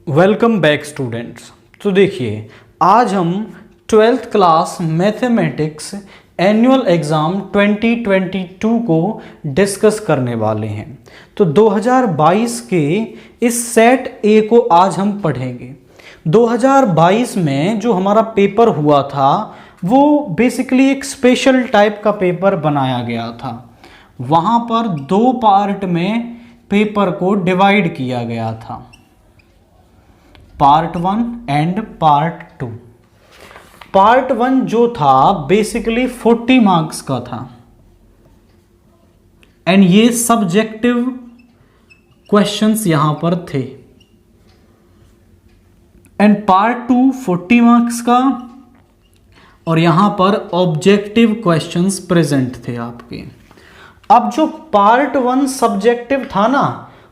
Welcome back students. तो देखिए, आज हम 12th class mathematics annual exam 2022 को डिस्कस करने वाले हैं। तो 2022 के इस सेट ए को आज हम पढ़ेंगे। 2022 में जो हमारा पेपर हुआ था वो बेसिकली एक स्पेशल टाइप का पेपर बनाया गया था। वहाँ पर दो पार्ट में पेपर को डिवाइड किया गया था, पार्ट 1 एंड पार्ट 2। पार्ट 1 जो था बेसिकली 40 मार्क्स का था एंड ये सब्जेक्टिव क्वेश्चंस यहां पर थे। एंड पार्ट 2 40 मार्क्स का और यहां पर ऑब्जेक्टिव क्वेश्चंस प्रेजेंट थे आपके। अब जो पार्ट 1 सब्जेक्टिव था ना,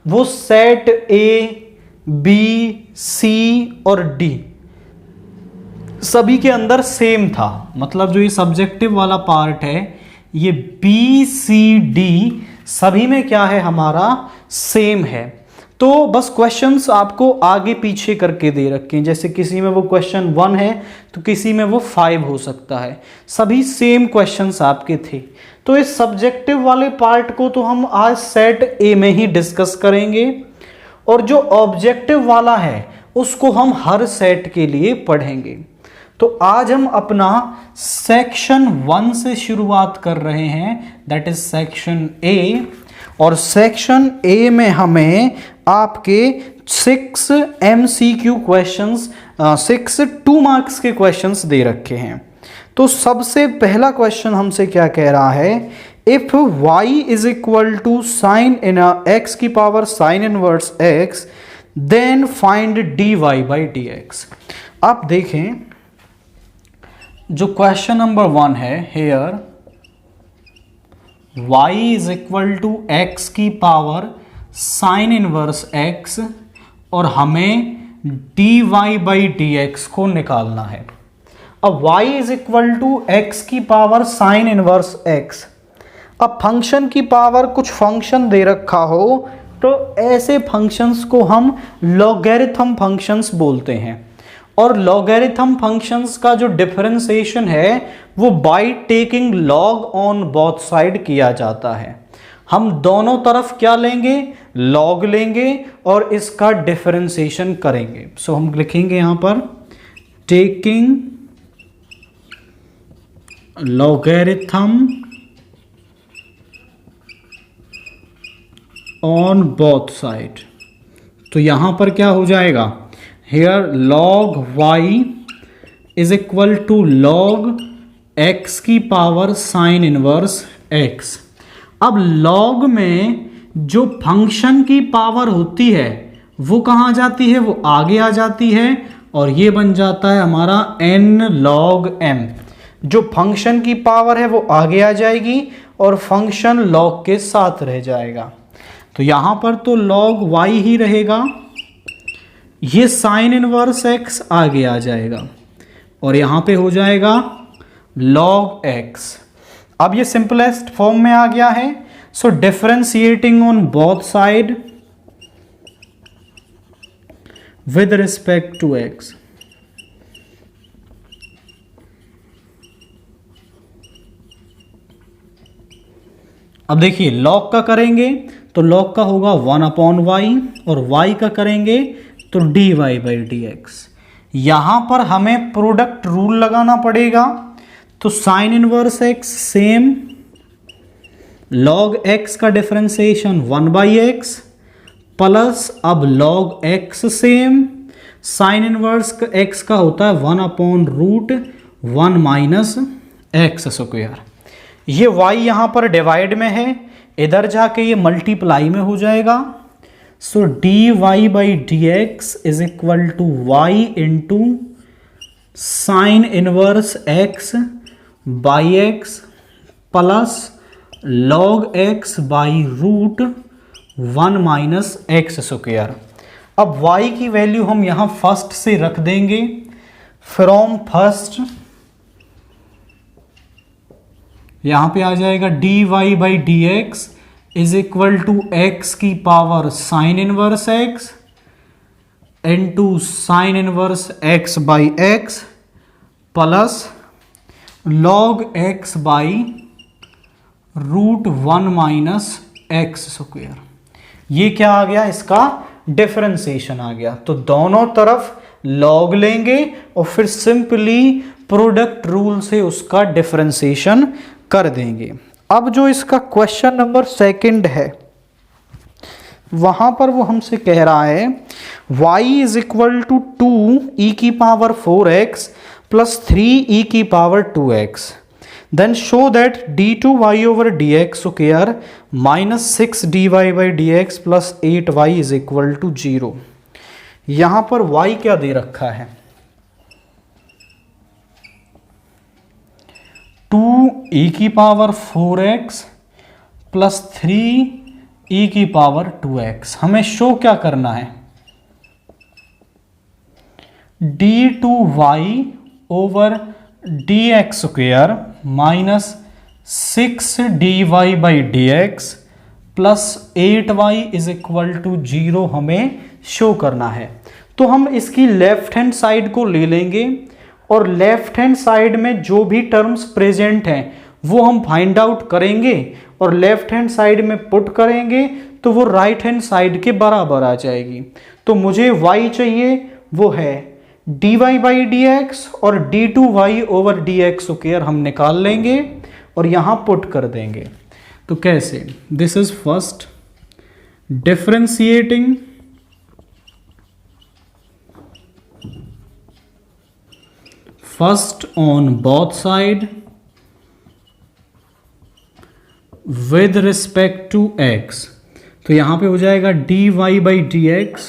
वो सेट ए, बी, सी और डी सभी के अंदर सेम था। मतलब जो ये सब्जेक्टिव वाला पार्ट है, ये बी, सी, डी सभी में क्या है, हमारा सेम है। तो बस क्वेश्चंस आपको आगे पीछे करके दे रखे हैं। जैसे किसी में वो क्वेश्चन 1 है तो किसी में वो 5 हो सकता है। सभी सेम क्वेश्चंस आपके थे। तो इस सब्जेक्टिव वाले पार्ट को तो हम आज सेट ए में ही डिस्कस करेंगे और जो ऑब्जेक्टिव वाला है उसको हम हर सेट के लिए पढ़ेंगे। तो आज हम अपना सेक्शन 1 से शुरुआत कर रहे हैं, दैट इज सेक्शन ए। और सेक्शन ए में हमें आपके 6 MCQ क्वेश्चंस, 6 2 मार्क्स के क्वेश्चंस दे रखे हैं। तो सबसे पहला क्वेश्चन हमसे क्या कह रहा है, if y is equal to sine in x की power sine inverse x, then find dy by dx। आप देखें, जो क्वेश्चन नंबर 1 है, here y is equal to x की पावर साइन इनवर्स x और हमें dy बाई dx को निकालना है। अब y is equal to x की पावर साइन इनवर्स x। अब फंक्शन की पावर कुछ फंक्शन दे रखा हो तो ऐसे फंक्शंस को हम लॉगरिथम फंक्शंस बोलते हैं। और लॉगरिथम फंक्शंस का जो डिफरेंशिएशन है वो by taking log on both side किया जाता है। हम दोनों तरफ क्या लेंगे, लॉग लेंगे और इसका डिफरेंशिएशन करेंगे। सो हम लिखेंगे यहां पर taking logarithm on both side. तो यहां पर क्या हो जाएगा, here log y is equal to log x की पावर साइन इनवर्स x। अब लॉग में जो फंक्शन की पावर होती है वो कहां जाती है, वो आगे आ जाती है और ये बन जाता है हमारा n log m। जो फंक्शन की पावर है वो आगे आ जाएगी और फंक्शन लॉग के साथ रह जाएगा। तो यहां पर तो log y ही रहेगा, ये साइन इनवर्स x आगे आ जाएगा और यहां पे हो जाएगा log x। अब ये सिंपलेस्ट फॉर्म में आ गया है। So differentiating on both side with respect to x। अब देखिए, log का करेंगे तो log का होगा 1/y और y का करेंगे तो dy बाई dx। यहां पर हमें प्रोडक्ट रूल लगाना पड़ेगा। तो sign inverse x same, log x का डिफरेंशिएशन 1/x प्लस अब log x same, sign inverse x का होता है 1/√1 माइनस x स्क्वायर। ये y यहां पर डिवाइड में है, इधर जाके ये मल्टीप्लाई में हो जाएगा। So dy by dx is equal to y into sine inverse x by x plus log x by √1 minus x square. अब y की वैल्यू हम यहां फर्स्ट से रख देंगे। फ्रॉम फर्स्ट यहां पे आ जाएगा dy by dx is equal to x की power sine inverse x into sine inverse x by x plus log x by √1 minus x square. ये क्या आ गया, इसका डिफरेंशिएशन आ गया। तो दोनों तरफ लॉग लेंगे और फिर सिंपली प्रोडक्ट रूल से उसका डिफरेंशिएशन कर देंगे। अब जो इसका क्वेश्चन नंबर 2 है, वहां पर वो हमसे कह रहा है y is equal to 2e⁴x plus 3e⁴2x, then show that d2y over dx square minus 6dy by dx plus 8y is equal to 0। यहां पर y क्या दे रखा है, 2e⁴x प्लस 3e⁴2x। हमें शो क्या करना है, d2y over dx square minus 6dy by dx plus 8y is equal to 0 हमें शो करना है। तो हम इसकी लेफ्ट हैंड साइड को ले लेंगे और लेफ्ट हैंड साइड में जो भी टर्म्स प्रेजेंट हैं वो हम फाइंड आउट करेंगे और लेफ्ट हैंड साइड में पुट करेंगे तो वो राइट हैंड साइड के बराबर आ जाएगी। तो मुझे y चाहिए, वो है dy बाई dx और d2y ओवर dx स्क्वायर हम निकाल लेंगे और यहां पुट कर देंगे। तो कैसे, this is first differentiating first on both side with respect to x। तो यहां पे हो जाएगा dy बाई dx,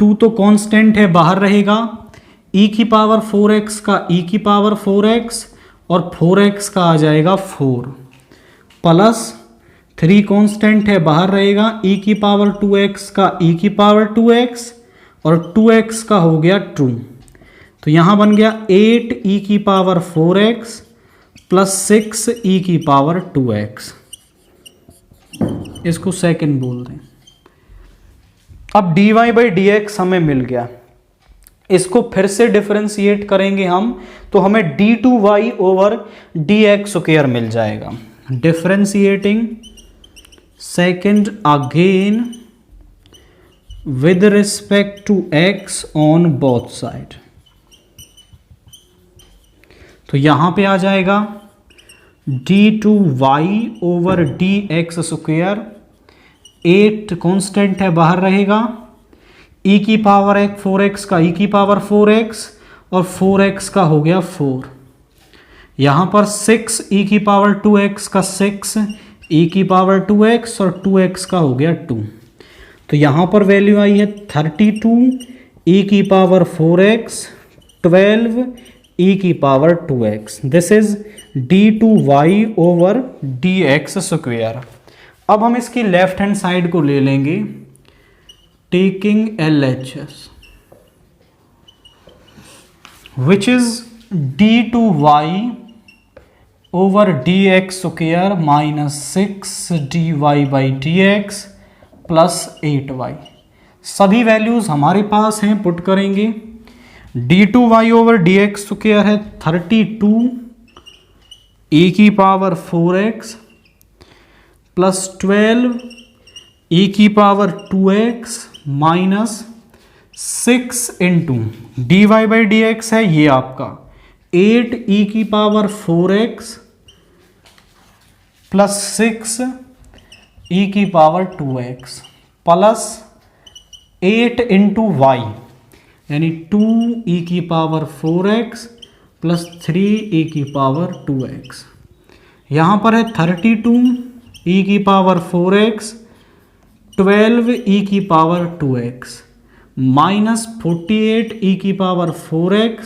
2 तो कांस्टेंट है बाहर रहेगा, e⁴x का e⁴x और 4x का आ जाएगा 4 प्लस 3 कांस्टेंट है बाहर रहेगा, e⁴2x का e⁴2x और 2x का हो गया 2। तो यहां बन गया 8e⁴x प्लस 6e⁴2x। इसको सेकंड बोल दें। अब dy बाई dx हमें मिल गया, इसको फिर से डिफरेंशिएट करेंगे हम तो हमें d2y ओवर dx स्क्वायर मिल जाएगा। Differentiating second again with respect to x on both side. तो यहां पे आ जाएगा d2y over dx square, 8 constant है बाहर रहेगा, e⁴x का e⁴4x और 4x का हो गया 4। यहां पर 6e⁴2x का 6 e⁴2x और 2x का हो गया 2। तो यहां पर वैल्यू आई है 32 e⁴4x 12 e⁴2x। This is d2y over dx square. अब हम इसकी लेफ्ट हैंड साइड को ले लेंगे, taking LHS which is d2y over dx square minus 6dy by dx plus 8y। सभी वैल्यूज हमारे पास हैं, पुट करेंगे। d2y ओवर dx स्क्वायर है 32 e⁴4x plus 12 e⁴2x minus 6 into dy by dx है ये आपका 8 e⁴4x plus 6 e⁴2x plus 8 into y यानी 2 e⁴4x plus 3 e⁴2x। यहाँ पर है 32 e⁴4x 12 e⁴2x minus 48 e⁴4x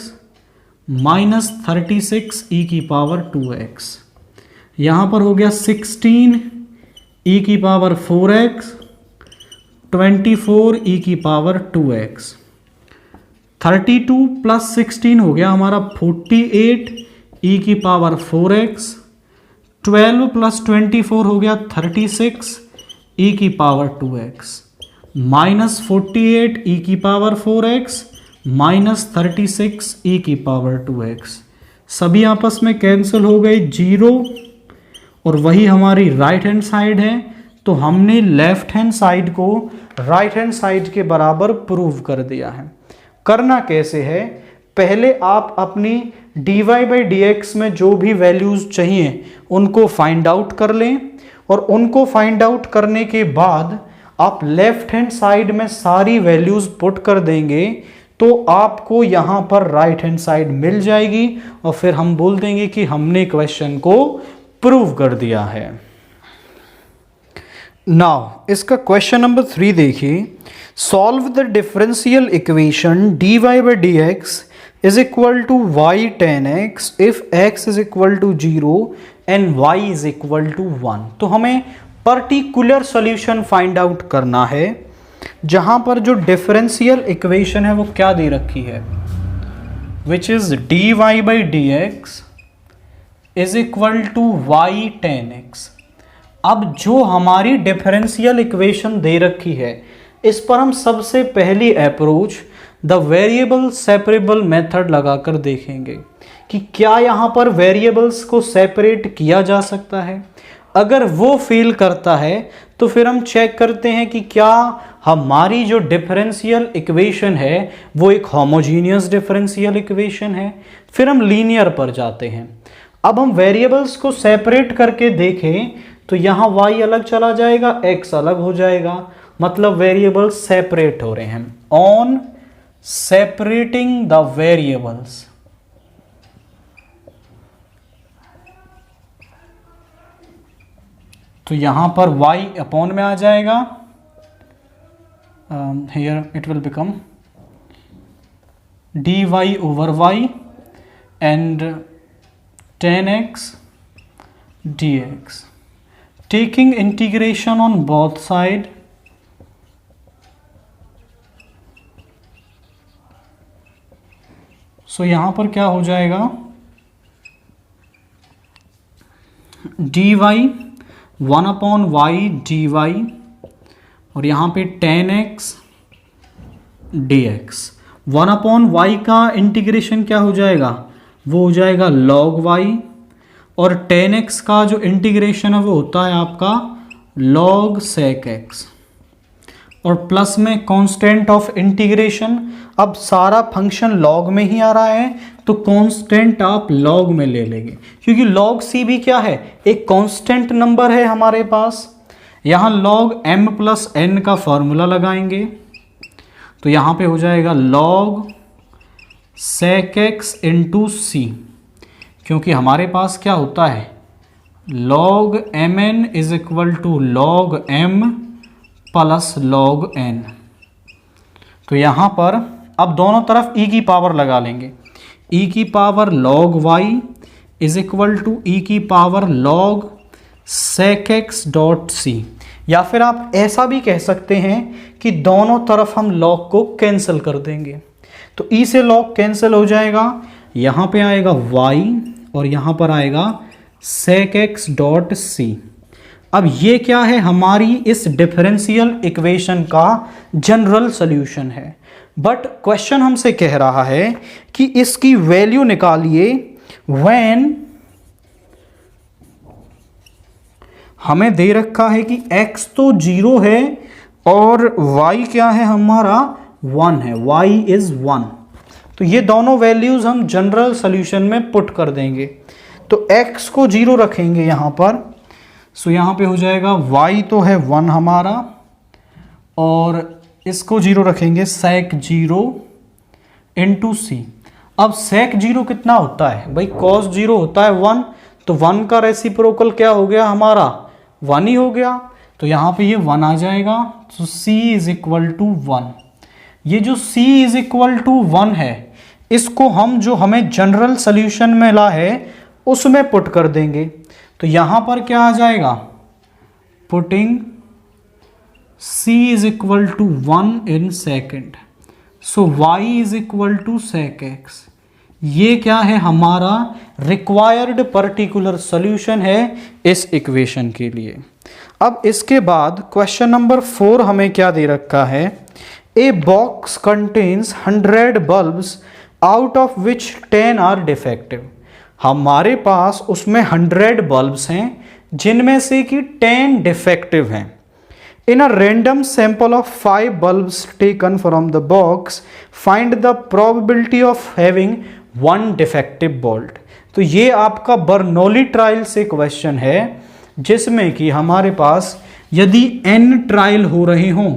minus 36 e⁴2x। यहाँ पर हो गया 16 e⁴4x 24 e⁴2x। 32 प्लस 16 हो गया हमारा 48 e⁴4x। 12 प्लस 24 हो गया 36 e⁴2x -48 e की पावर 4x -36 e की पावर 2x, सभी आपस में कैंसिल हो गए 0, और वही हमारी राइट हैंड साइड है। तो हमने लेफ्ट हैंड साइड को राइट हैंड साइड के बराबर प्रूव कर दिया है। करना कैसे है, पहले आप अपनी dy/dx में जो भी वैल्यूज चाहिए उनको फाइंड आउट कर लें, और उनको फाइंड आउट करने के बाद आप लेफ्ट हैंड साइड में सारी वैल्यूज पुट कर देंगे, तो आपको यहां पर राइट हैंड साइड मिल जाएगी, और फिर हम बोल देंगे कि हमने क्वेश्चन को प्रूव कर दिया है। नाउ इसका क्वेश्चन नंबर 3 देखिए, solve the differential equation dy/dx is equal to y tan x if x is equal to 0 and y is equal to 1। तो हमें पर्टिकुलर सॉल्यूशन फाइंड आउट करना है जहां पर जो डिफरेंशियल इक्वेशन है वो क्या दे रखी है, which is dy/dx is equal to y tan x। अब जो हमारी डिफरेंशियल इक्वेशन दे रखी है, इस पर हम सबसे पहली approach the variable separable method लगाकर देखेंगे कि क्या यहाँ पर वेरिएबल्स को सेपरेट किया जा सकता है। अगर वो फेल करता है तो फिर हम चेक करते हैं कि क्या हमारी जो डिफरेंशियल इक्वेशन है वो एक होमोजीनियस डिफरेंशियल इक्वेशन है। फिर हम लीनियर पर जाते हैं। अब हम वेरिएबल्स को सेपरेट करके देखें तो यहाँ y अलग चला जाएगा, x अलग हो जाएगा, मतलब वेरिएबल्स सेपरेट हो रहे हैं। ऑन सेपरेटिंग द वेरिएबल्स, तो यहां पर y अपॉन में आ जाएगा, here it will become dy/y and tan x dx, taking integration on both side, सो यहां पर क्या हो जाएगा, dy 1/y dy, और यहां पे tan x dx। 1/y का इंटीग्रेशन क्या हो जाएगा, वो हो जाएगा log y, और tan x का जो इंटीग्रेशन है वो होता है आपका log sec x, और प्लस में कांस्टेंट ऑफ इंटीग्रेशन। अब सारा फंक्शन लॉग में ही आ रहा है तो कांस्टेंट आप लॉग में ले लेंगे, क्योंकि log c भी क्या है, एक कांस्टेंट नंबर है हमारे पास। यहां log m प्लस n का फॉर्मूला लगाएंगे तो यहां पे हो जाएगा log sec x into c, क्योंकि हमारे पास क्या होता है log mn is equal to log m plus log n। तो यहां पर अब दोनों तरफ e की पावर लगा लेंगे, e की power log y is equal to e की power log sec x dot c। या फिर आप ऐसा भी कह सकते हैं कि दोनों तरफ हम log को कैंसिल कर देंगे, तो e से log कैंसिल हो जाएगा, यहां पे आएगा y और यहां पर आएगा sec x डॉट c। अब ये क्या है, हमारी इस डिफरेंशियल इक्वेशन का जनरल सॉल्यूशन है। बट क्वेश्चन हमसे कह रहा है कि इसकी वैल्यू निकालिए व्हेन, हमें दे रखा है कि x तो 0 है और y क्या है हमारा 1 है, y इज 1। तो ये दोनों वैल्यूज हम जनरल सॉल्यूशन में पुट कर देंगे। तो x को 0 रखेंगे यहां पर, सो यहाँ पे हो जाएगा y तो है 1 हमारा, और इसको 0 रखेंगे sec 0 इंटू c। अब sec 0 कितना होता है भाई, cos 0 होता है 1, तो 1 का रेसिप्रोकल क्या हो गया हमारा 1 ही हो गया, तो यहाँ पे ये 1 आ जाएगा। तो c इज इक्वल टू 1। ये जो c इज इक्वल टू 1 है, इसको हम जो हमें जनरल सोल्यूशन मिला है उसमें पुट कर देंगे। तो यहां पर क्या आ जाएगा, putting c is equal to 1 in second, so y is equal to sec x। ये क्या है, हमारा रिक्वायर्ड पर्टिकुलर सॉल्यूशन है इस इक्वेशन के लिए। अब इसके बाद क्वेश्चन नंबर 4 हमें क्या दे रखा है, a box contains 100 bulbs out of which 10 are defective. हमारे पास उसमें 100 बल्ब्स हैं जिनमें से कि 10 डिफेक्टिव हैं। In a random sample of 5 bulbs taken from the box find the probability of having 1 defective bolt. तो ये आपका बर्नौली ट्रायल से क्वेश्चन है जिसमें कि हमारे पास यदि n ट्रायल हो रहे हों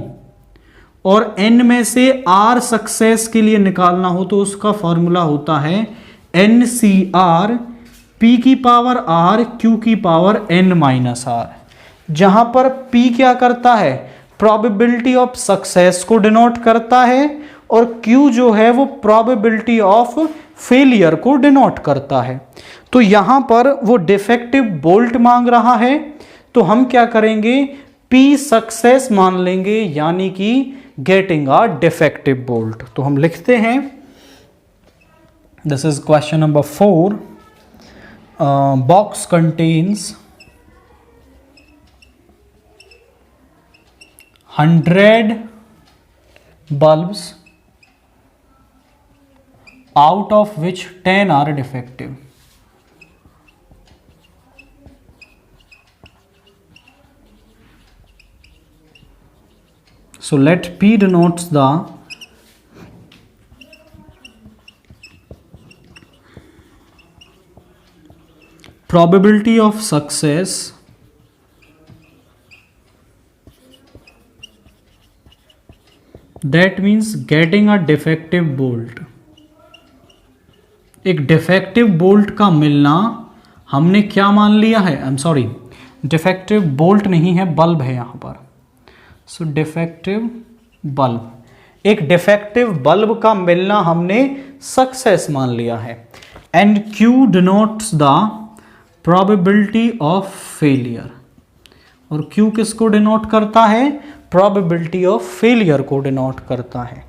और n में से r सक्सेस के लिए निकालना हो तो उसका फॉर्मूला होता है NCR P की पावर R Q की पावर n माइनस R, जहां पर P क्या करता है, प्रोबेबिलिटी ऑफ सक्सेस को डिनोट करता है और Q जो है वो प्रोबेबिलिटी ऑफ फेलियर को डिनोट करता है। तो यहां पर वो डिफेक्टिव बोल्ट मांग रहा है तो हम क्या करेंगे, P सक्सेस मान लेंगे, यानी कि गेटिंग अ डिफेक्टिव बोल्ट। तो हम लिखते हैं, this is question number 4, box contains 100 bulbs out of which 10 are defective. So let P denotes the probability of success that means getting a defective bolt। एक defective bolt का मिलना हमने क्या मान लिया है, I am sorry, defective bolt नहीं है, बल्ब है यहां पर। सो डिफेक्टिव बल्ब, एक डिफेक्टिव बल्ब का मिलना हमने सक्सेस मान लिया है। And Q denotes the probability of failure, और Q किसको डिनोट करता है, प्रोबेबिलिटी ऑफ फेलियर को डिनोट करता है।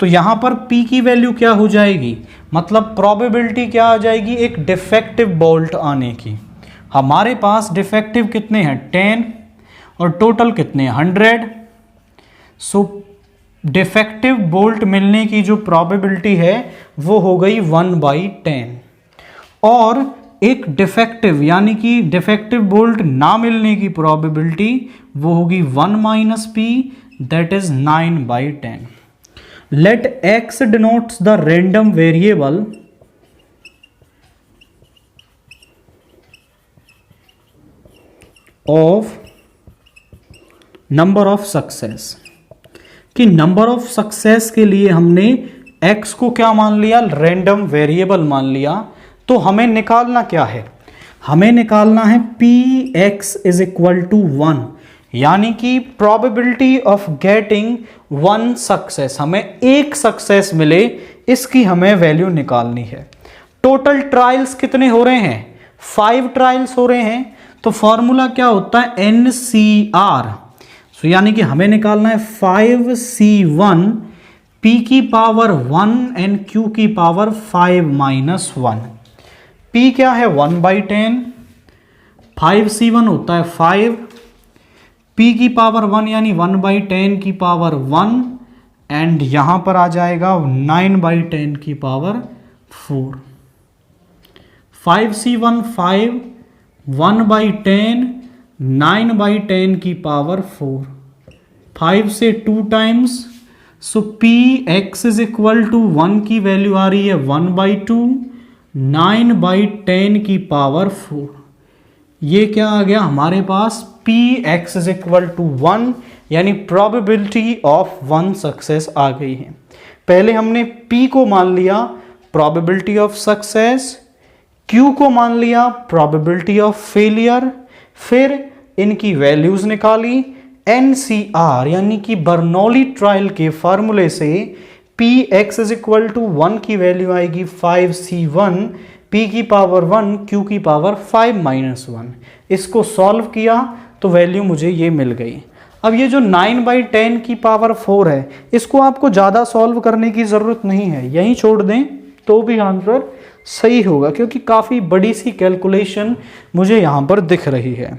तो यहां पर P की वैल्यू क्या हो जाएगी, मतलब प्रोबेबिलिटी क्या आ जाएगी, एक डिफेक्टिव बोल्ट आने की। हमारे पास डिफेक्टिव कितने हैं, 10, और टोटल कितने, 100। सो डिफेक्टिव बोल्ट मिलने की जो प्रोबेबिलिटी है वो हो गई 1/10, और एक डिफेक्टिव यानी कि डिफेक्टिव बोल्ट ना मिलने की प्रोबेबिलिटी वो होगी 1 - P, that is 9/10। Let X denotes the random variable of number of success, कि नंबर ऑफ सक्सेस के लिए हमने X को क्या मान लिया, रैंडम वेरिएबल मान लिया। तो हमें निकालना क्या है, हमें निकालना है Px इज इक्वल टू 1, यानी कि प्रोबेबिलिटी ऑफ गेटिंग 1 सक्सेस, हमें एक सक्सेस मिले इसकी हमें वैल्यू निकालनी है। टोटल ट्रायल्स कितने हो रहे हैं, 5 ट्रायल्स हो रहे हैं। तो फॉर्मूला क्या होता है, NCR। सो यानी कि हमें निकालना है 5C1 P की पावर 1 एंड Q की पावर 5 - 1। P क्या है, 1/10, 5C1 होता है 5, P की पावर 1 यानी 1/10 की पावर 1, एंड यहां पर आ जाएगा 9/10 की पावर 4। 5C1 5, 1/10, 9/10 की पावर 4, 5 से 2 times. So Px is equal to 1 की वैल्यू आ रही है 1/2, 9/10 की पावर 4। ये क्या आ गया हमारे पास, Px इज इक्वल टू 1, यानी प्रोबेबिलिटी ऑफ 1 सक्सेस आ गई है। पहले हमने P को मान लिया प्रोबेबिलिटी ऑफ सक्सेस, Q को मान लिया प्रोबेबिलिटी ऑफ फेलियर, फिर इनकी वैल्यूज निकाली। NCR यानी कि बर्नौली ट्रायल के फार्मूले से Px इज इक्वल टू 1 की वैल्यू आएगी 5C1 P की पावर 1 Q की पावर 5 - 1। इसको सॉल्व किया तो वैल्यू मुझे ये मिल गई। अब ये जो 9/10 की पावर 4 है, इसको आपको ज़्यादा सॉल्व करने की ज़रूरत नहीं है, यहीं छोड़ दें तो भी आंसर सही होगा, क्योंकि काफ़ी बड़ी सी कैलकुलेशन मुझे यहाँ पर दिख रही है।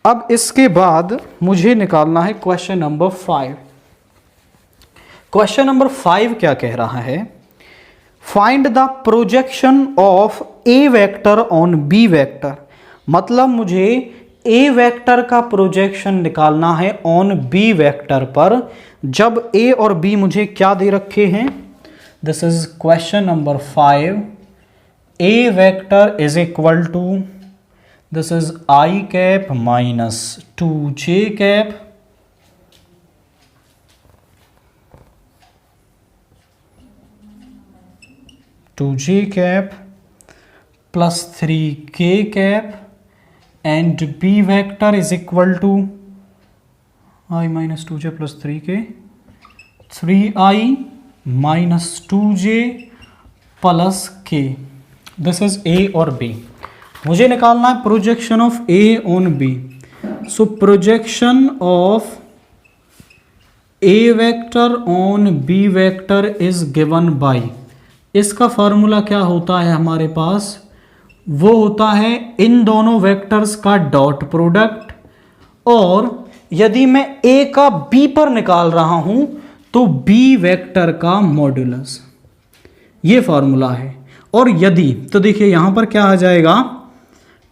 अब इसके बाद मुझे निकालना है क्वेश्चन नंबर 5। क्वेश्चन नंबर 5 क्या कह रहा है, find the projection of a vector on b vector. मतलब मुझे ए वेक्टर का प्रोजेक्शन निकालना है ऑन बी वेक्टर पर, जब ए और बी मुझे क्या दे रखे हैं। This is question number 5। A vector is equal to, this is i cap minus 2j cap plus 3k cap and b vector is equal to i minus 2j plus 3k, 3i minus 2j plus k। This is a और b। मुझे निकालना है projection of a on b। So projection of a vector on b vector is given by, इसका formula क्या होता है हमारे पास, वो होता है इन दोनों वेक्टर्स का डॉट प्रोडक्ट, और यदि मैं a का b पर निकाल रहा हूं तो b वेक्टर का मॉड्यूलस, ये फॉर्मूला है। और यदि, तो देखिए यहां पर क्या आ जाएगा,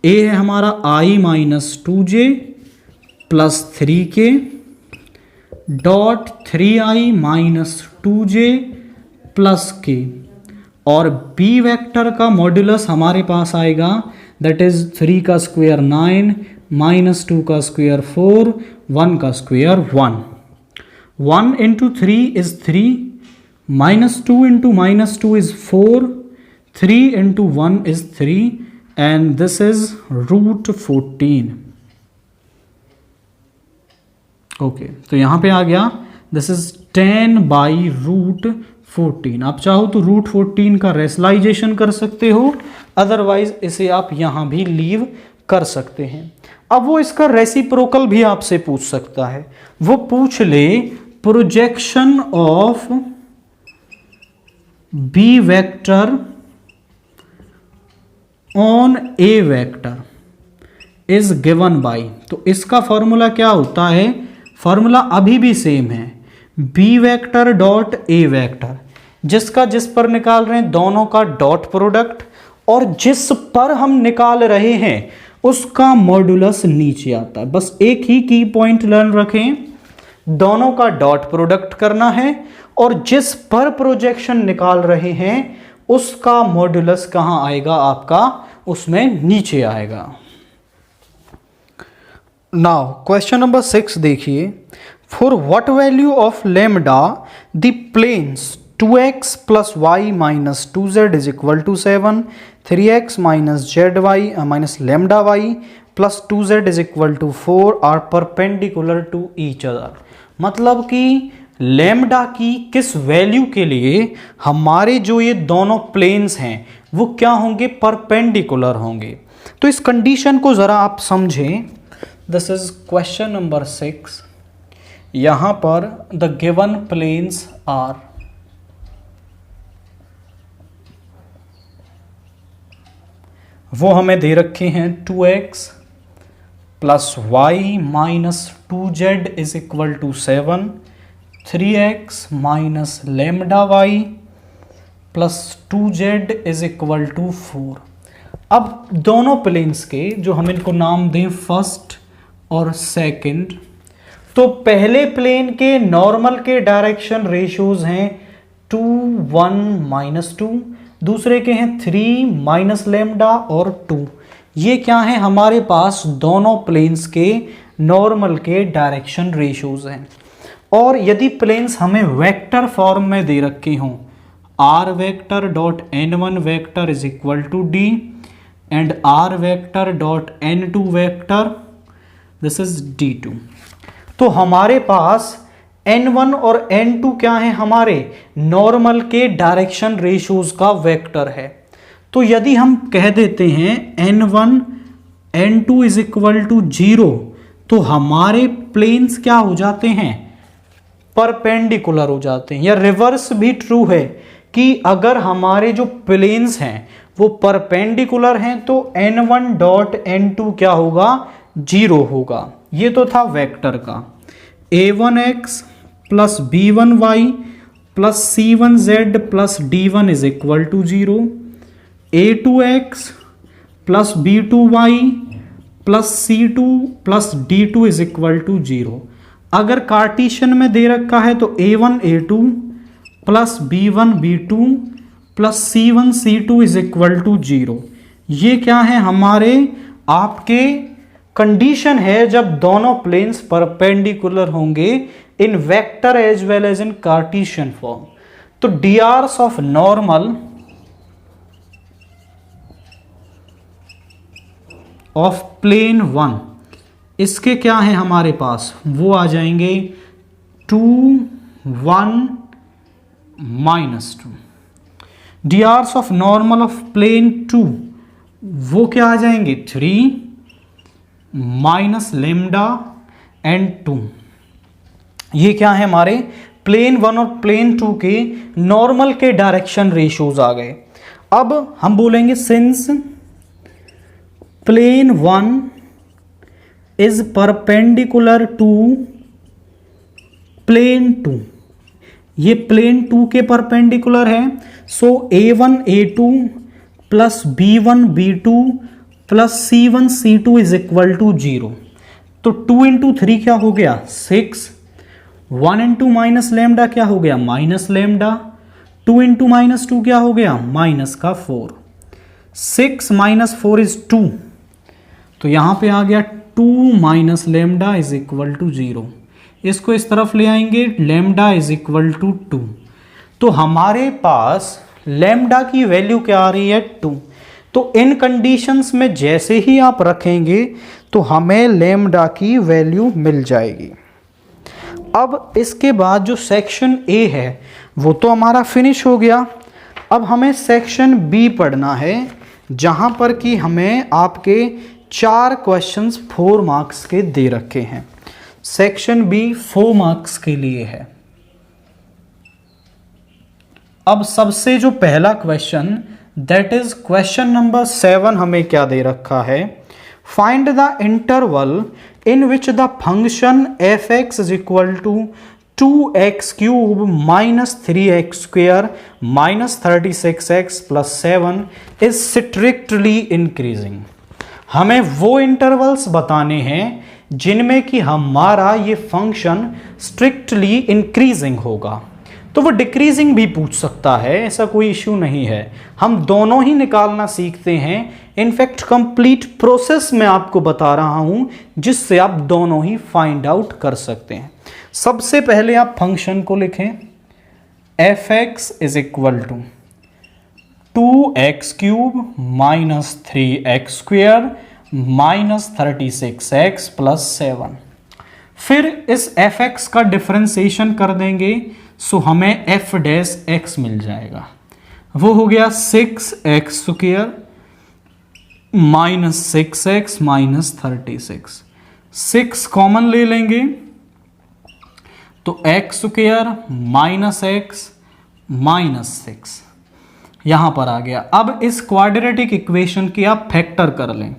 a है हमारा i minus 2j plus 3k dot 3i minus 2j plus k, और b वेक्टर का मॉड्यूलस हमारे पास आएगा, दैट इज 3 का स्क्वायर 9 माइनस 2 का स्क्वायर 4, 1 का square 1। 1 into 3 is 3, minus 2 into minus 2 is 4, 3 into 1 is 3, and this is root 14। Okay, तो यहां पे आ गया, दिस इज 10 बाई रूट 14। आप चाहो तो रूट 14 का रेशनलाइजेशन कर सकते हो, अदरवाइज इसे आप यहां भी लीव कर सकते हैं। अब वो इसका रेसिप्रोकल भी आपसे पूछ सकता है, वो पूछ ले projection of b vector on a vector is given by, तो इसका फॉर्मूला क्या होता है, फॉर्मूला अभी भी सेम है, b vector dot a vector, जिसका जिस पर निकाल रहे हैं दोनों का डॉट प्रोडक्ट, और जिस पर हम निकाल रहे हैं उसका मॉड्यूलस नीचे आता है। बस एक ही की पॉइंट लर्न रखें, दोनों का डॉट प्रोडक्ट करना है, और जिस पर प्रोजेक्शन निकाल रहे हैं उसका मॉड्यूलस कहां आएगा, आपका उसमें नीचे आएगा। नाउ क्वेश्चन नंबर 6 देखिए, for what value of lambda the planes 2x plus y minus 2z is equal to 7, 3x minus zy minus lambda y plus 2z is equal to 4 are perpendicular to each other. मतलब कि lambda की किस value के लिए हमारे जो ये दोनों प्लेन्स हैं वो क्या होंगे, परपेंडिकुलर होंगे। तो इस कंडीशन को जरा आप समझें। This is question number 6। यहां पर द गिवन प्लेन्स आर, वो हमें दे रखे हैं 2x plus y minus 2z is equal to 7, 3x minus lambda y plus 2z is equal to 4। अब दोनों प्लेन्स के जो हम इनको नाम दें फर्स्ट और सेकंड, तो पहले प्लेन के नॉर्मल के डायरेक्शन रेशियोज हैं 2 1 माइनस 2, दूसरे के हैं 3 माइनस लेमडा और 2। ये क्या है, हमारे पास दोनों प्लेन्स के नॉर्मल के डायरेक्शन रेशियोज हैं। और यदि प्लेन्स हमें वेक्टर फॉर्म में दे रखे हों, r vector dot n1 vector is equal to d and r vector dot n2 vector this is d2, तो हमारे पास n1 और n2 क्या है, हमारे नॉर्मल के डायरेक्शन रेशियोज का वेक्टर है। तो यदि हम कह देते हैं n1 n2 is equal to 0, तो हमारे प्लेन्स क्या हो जाते हैं, परपेंडिकुलर हो जाते हैं। या रिवर्स भी ट्रू है कि अगर हमारे जो प्लेन्स हैं वो परपेंडिकुलर हैं तो n1 डॉट n2 क्या होगा, 0 होगा। ये तो था वेक्टर का। a1x plus b1y plus c1z plus d1 is equal to 0, a2x plus b2y plus c2 plus d2 is equal to 0। अगर कार्टेशियन में दे रखा है तो a1 a2 plus b1 b2 plus c1 c2 is equal to 0। ये क्या है, हमारे आपके कंडीशन है जब दोनों प्लेन्स परपेंडिकुलर होंगे in vector as well as in Cartesian form. तो drs of normal of plane 1, इसके क्या है हमारे पास, वो आ जाएंगे 2 1 -2। drs of normal of plane 2 वो क्या आ जाएंगे 3 माइनस लेमडा एंड 2। ये क्या है हमारे प्लेन 1 और प्लेन 2 के नॉर्मल के डायरेक्शन रेशियोज आ गए। अब हम बोलेंगे since plane 1 is perpendicular to plane 2, ये प्लेन 2 के परपेंडिकुलर है। So a1 a2 plus b1 b2 plus c1 c2 is equal to 0। तो 2 इंटू 3 क्या हो गया 6, 1 इंटू माइनस लेमडा क्या हो गया माइनस लेमडा, 2 इंटू माइनस 2 क्या हो गया माइनस का 4, 6 माइनस 4 इज 2। तो यहां पे आ गया 2 minus lambda is equal to 0। इसको इस तरफ ले आएंगे, लेमडा इज इक्वल टू 2। तो हमारे पास लेमडा की वैल्यू क्या आ रही है 2। तो इन कंडीशंस में जैसे ही आप रखेंगे तो हमें लेमडा की वैल्यू मिल जाएगी। अब इसके बाद जो सेक्शन ए है वो तो हमारा फिनिश हो गया। अब हमें सेक्शन बी पढ़ना है, जहां पर कि हमें आपके 4 क्वेश्चंस 4 मार्क्स के दे रखे हैं। सेक्शन बी 4 मार्क्स के लिए है। अब सबसे जो पहला question that is question number 7 हमें क्या दे रखा है, find the interval in which the function f x is equal to 2x cube minus 3x square minus 36x plus 7 is strictly increasing. हमें वो इंटरवल्स बताने हैं जिनमें कि हमारा ये फंक्शन स्ट्रिक्टली इंक्रीजिंग होगा। तो वो डिक्रीजिंग भी पूछ सकता है, ऐसा कोई इश्यू नहीं है। हम दोनों ही निकालना सीखते हैं। इनफैक्ट कंप्लीट प्रोसेस मैं आपको बता रहा हूं जिससे आप दोनों ही फाइंड आउट कर सकते हैं। सबसे पहले आप फंक्शन को लिखें, f x is equal to 2x cube minus 3x square minus 36x plus 7। फिर इस एफ एक्स का डिफरेंशिएशन कर देंगे, सो हमें एफ डैश एक्स मिल जाएगा। वो हो गया 6x square minus 6x minus 36। 6 common ले लेंगे तो x square minus x minus 6 यहां पर आ गया। अब इस क्वाड्रेटिक इक्वेशन की आप फैक्टर कर लें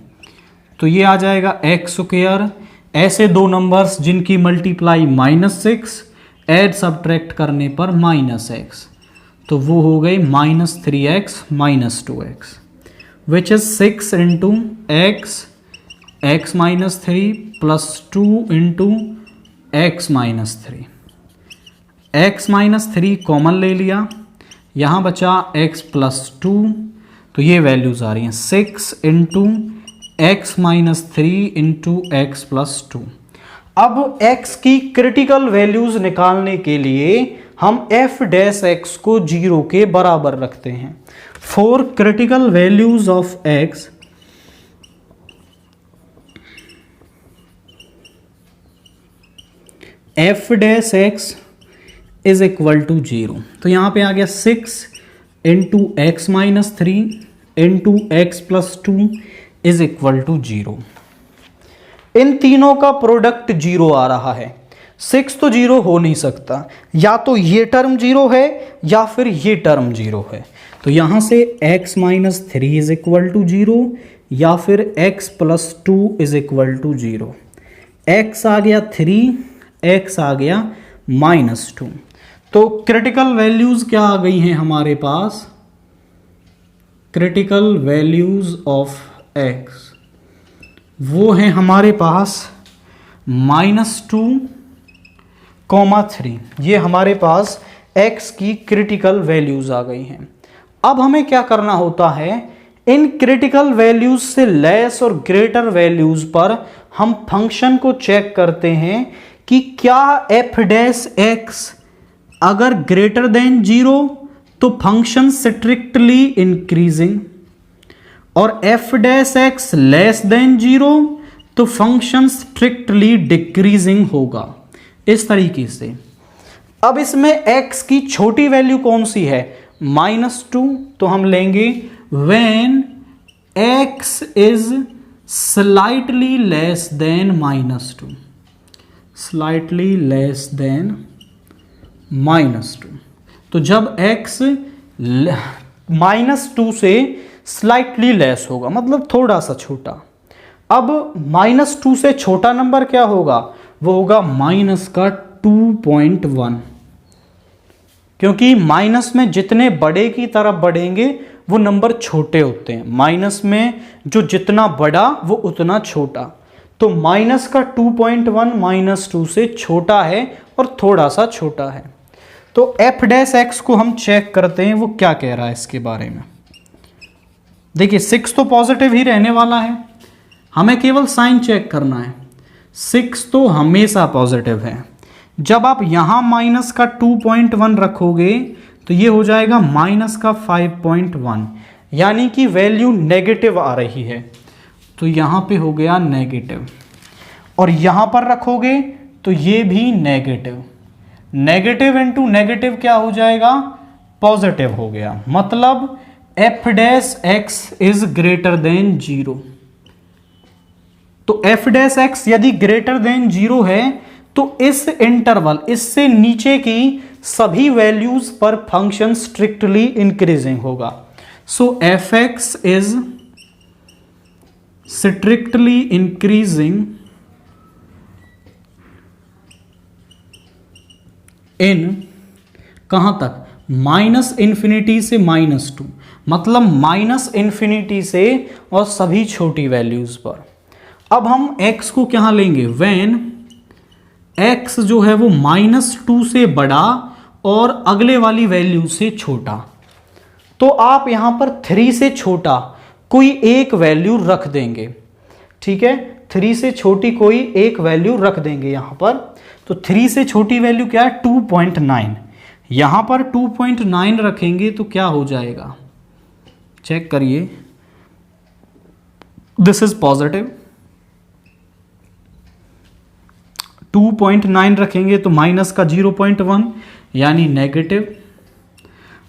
तो ये आ जाएगा एक्स स्क्वेयर, ऐसे दो नंबर्स जिनकी मल्टीप्लाई -6 ऐड सब्ट्रैक्ट करने पर -x, तो वो हो गई -3x minus 2x which is 6 into x minus 3 plus 2 into x minus 3। x minus 3 common ले लिया, यहाँ बचा x प्लस 2, तो ये वैल्यूज आ रही हैं 6 into x minus 3 into x plus 2। अब x की क्रिटिकल वैल्यूज निकालने के लिए हम f डैश x को 0 के बराबर रखते हैं। For critical values of x f dash x is equal to 0। तो यहां पे आ गया 6 into x minus 3 into x plus 2 is equal to 0। इन तीनों का प्रोडक्ट 0 आ रहा है। 6 तो 0 हो नहीं सकता, या तो ये टर्म 0 है या फिर ये टर्म 0 है। तो यहां से x minus 3 is equal to 0, या फिर x plus 2 is equal to 0। x आ गया 3, x आ गया -2। तो क्रिटिकल वैल्यूज क्या आ गई हैं हमारे पास? क्रिटिकल वैल्यूज ऑफ x वो हैं हमारे पास -2, 3। ये हमारे पास x की क्रिटिकल वैल्यूज आ गई हैं। अब हमें क्या करना होता है, इन क्रिटिकल वैल्यूज से लेस और ग्रेटर वैल्यूज पर हम फंक्शन को चेक करते हैं कि क्या f डैश x अगर ग्रेटर देन 0 तो फंक्शन स्ट्रिक्टली इंक्रीजिंग, और f dash x less than 0 तो फंक्शन स्ट्रिक्टली डिक्रीजिंग होगा। इस तरीके से अब इसमें x की छोटी वैल्यू कौन सी है? -2। तो हम लेंगे when x is slightly less than -2, slightly less than -2। तो जब x -2 से स्लाइटली लेस होगा मतलब थोड़ा सा छोटा। अब -2 से छोटा नंबर क्या होगा? वो होगा -2.1, क्योंकि माइनस में जितने बड़े की तरफ बढ़ेंगे वो नंबर छोटे होते हैं। माइनस में जो जितना बड़ा वो उतना छोटा। तो -2.1 -2 से छोटा है और थोड़ा सा छोटा है। तो f डैश x को हम चेक करते हैं वो क्या कह रहा है इसके बारे में। देखिए 6 तो पॉजिटिव ही रहने वाला है, हमें केवल साइन चेक करना है। 6 तो हमेशा पॉजिटिव है। जब आप यहां माइनस का 2.1 रखोगे तो ये हो जाएगा -5.1, यानी कि वैल्यू नेगेटिव आ रही है। तो यहां पे हो गया नेगेटिव, और यहां पर रखोगे तो ये भी नेगेटिव। नेगेटिव इंटू नेगेटिव क्या हो जाएगा? पॉजिटिव हो गया। मतलब f dash x is greater than 0। तो f डैश x यदि ग्रेटर देन 0 है तो इस इंटरवल, इससे नीचे की सभी वैल्यूज पर फंक्शन स्ट्रिक्टली इंक्रीजिंग होगा। सो fx is strictly increasing in कहां तक? -∞ से -2, मतलब -∞ से और सभी छोटी वैल्यूज पर। अब हम x को क्या लेंगे? when x जो है वो -2 से बड़ा और अगले वाली वैल्यू से छोटा। तो आप यहां पर 3 से छोटा कोई एक वैल्यू रख देंगे, ठीक है? 3 से छोटी कोई एक वैल्यू रख देंगे यहां पर। तो 3 से छोटी वैल्यू क्या है? 2.9। यहां पर 2.9 रखेंगे तो क्या हो जाएगा? चेक करिए, दिस इज पॉजिटिव। 2.9 रखेंगे तो माइनस का 0.1 यानी नेगेटिव,